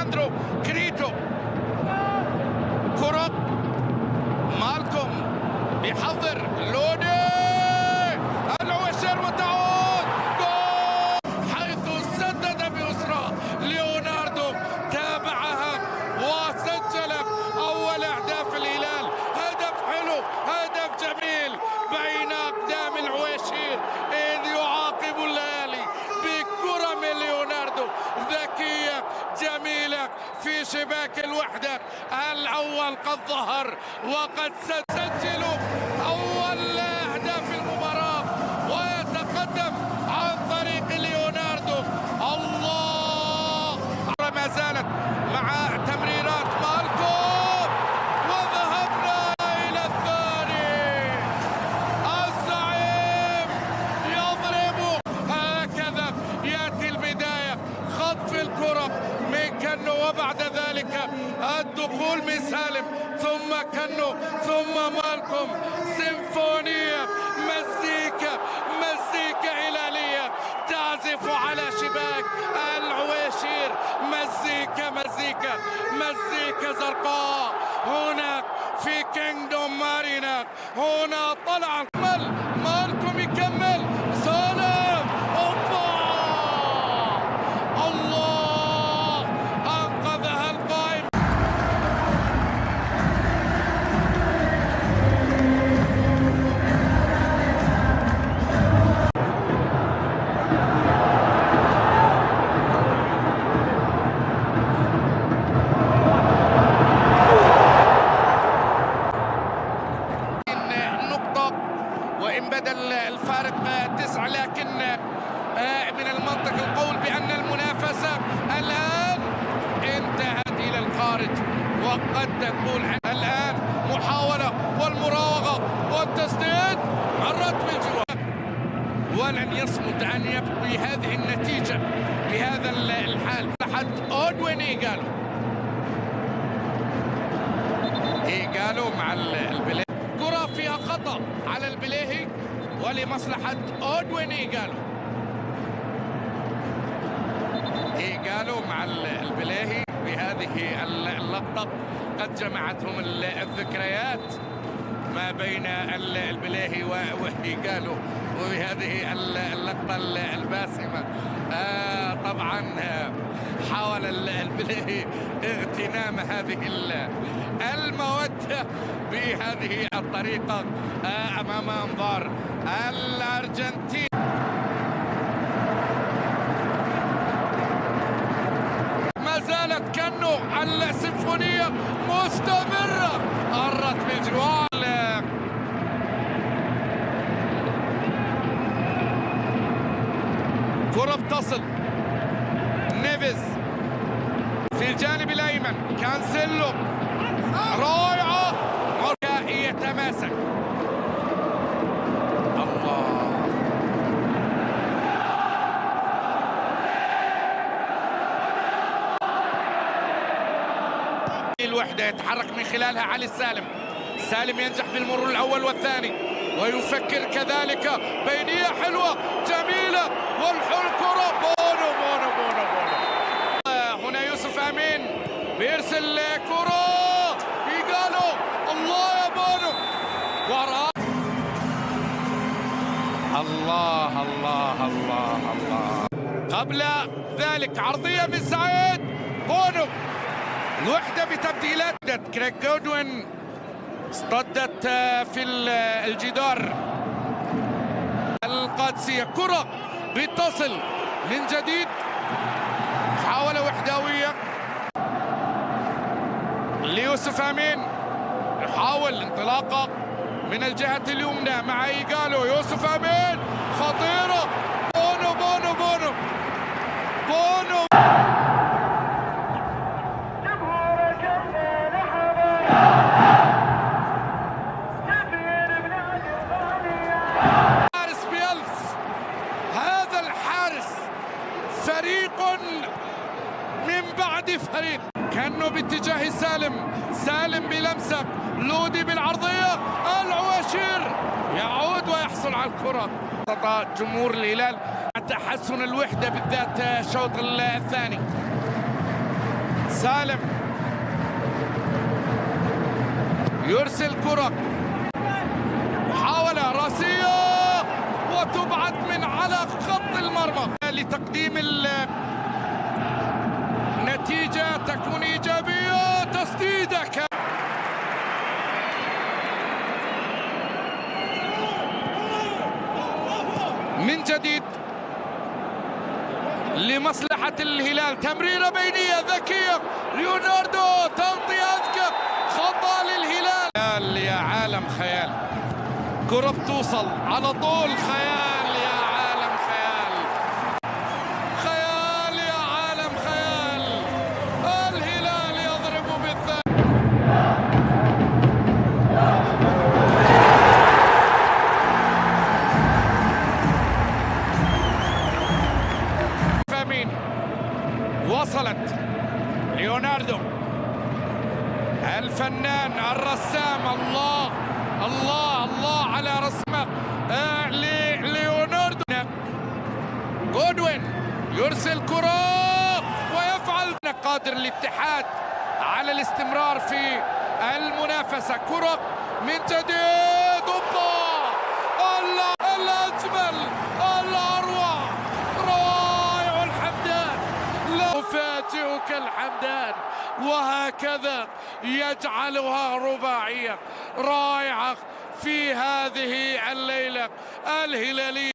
لياندرو كريتو. كرة مالكم بيحضر لودي العواشر وتعود جول، حيث سدد بيسرى ليوناردو، تابعها وسجل أول أهداف الهلال. هدف حلو، هدف جميل بين أقدام العواشير، إذ يعاقب الليالي بكرة من ليوناردو ذكية جميلة في شباك الوحدة. الأول قد ظهر وقد سجل أول أهداف المباراة ويتقدم عن طريق ليوناردو. الله، ما زالت مع تمريرات مالكوم، وذهبنا إلى الثاني. الزعيم يضرب، هكذا يأتي البداية، خطف الكرة من كنو وبعد ذلك الدخول من سالم ثم كنو ثم مالكم. سيمفونية، مزيكا هلالية تعزف على شباك العواشير، مزيكا زرقاء هناك في كينغدوم مارينا. هنا طلع مالكم يكمل، سالم، اوبا، الله، انقذها القائم. وإن بدل الفارق 9، لكن من المنطق القول بأن المنافسة الآن انتهت إلى الخارج، وقد تكون الآن محاولة والمراوغة والتسديد، مرت بالجواب، ولن يصمد أن يبقي هذه النتيجة بهذا الحال. لحد أودوين إيجالو مع البلاي، كرة فيها خطأ على البليهي ولمصلحة أودوين. إيجالو مع البليهي بهذه اللقطة قد جمعتهم الذكريات ما بين البليهي وإيجالو، وبهذه اللقطة الباسمة طبعا حاول البليهي اغتنام هذه المودة بهذه الطريقة أمام أنظار الأرجنتين. ما زالت كنو السيمفونية مستمرة، قرت بالجوال. كرة بتصل، نيفيز في الجانب الأيمن، كانسيلو، رائعة، يتماسك، الله، الوحدة يتحرك من خلالها علي السالم. سالم ينجح في المرور الأول والثاني ويفكر كذلك، بينية حلوة جميلة، والكرة بونو. هنا يوسف أمين بيرسل كرة، إيجالو، الله يا بونو، وراء، الله. قبل ذلك عرضية من سعيد، بونو، الوحدة بتبديلات. كريك جودوين اصطدت في الجدار القادسية. كرة بتصل من جديد، محاولة وحدوية ليوسف أمين، يحاول انطلاقة من الجهة اليمنى مع إيجالو. يوسف أمين خطيرة، بونو. حارس بيلف، هذا الحارس فريق من بعد فريق. كانه باتجاه سالم بلمسة، لودي بالعرضية، العواشير يعود ويحصل على الكرة. جمهور الهلال تحسن الوحدة بالذات الشوط الثاني. سالم يرسل كرة، محاولة راسية وتبعد من على خط المرمى لتقديم النتيجة تكون إيجابية. تسديدة من جديد لمصلحة الهلال. تمريرة بينية ذكية، ليوناردو تغطية أذكى، خطأ للهلال. يا عالم خيال، كرة بتوصل على طول. خيال يا عالم خيال، خيال يا عالم خيال. الهلال يضرب بالثاني. فامين وصلت ليوناردو الفنان الرسام. الله الله الله على رسمه ليوناردو. جودوين يرسل كرة ويفعل. قادر الاتحاد على الاستمرار في المنافسة. كرة من جديد. الله الأجمل الأروع، رائع الحمدان. لا يفاجئك الحمدان، وهكذا يجعلها رباعية رائعة في هذه الليلة الهلالية.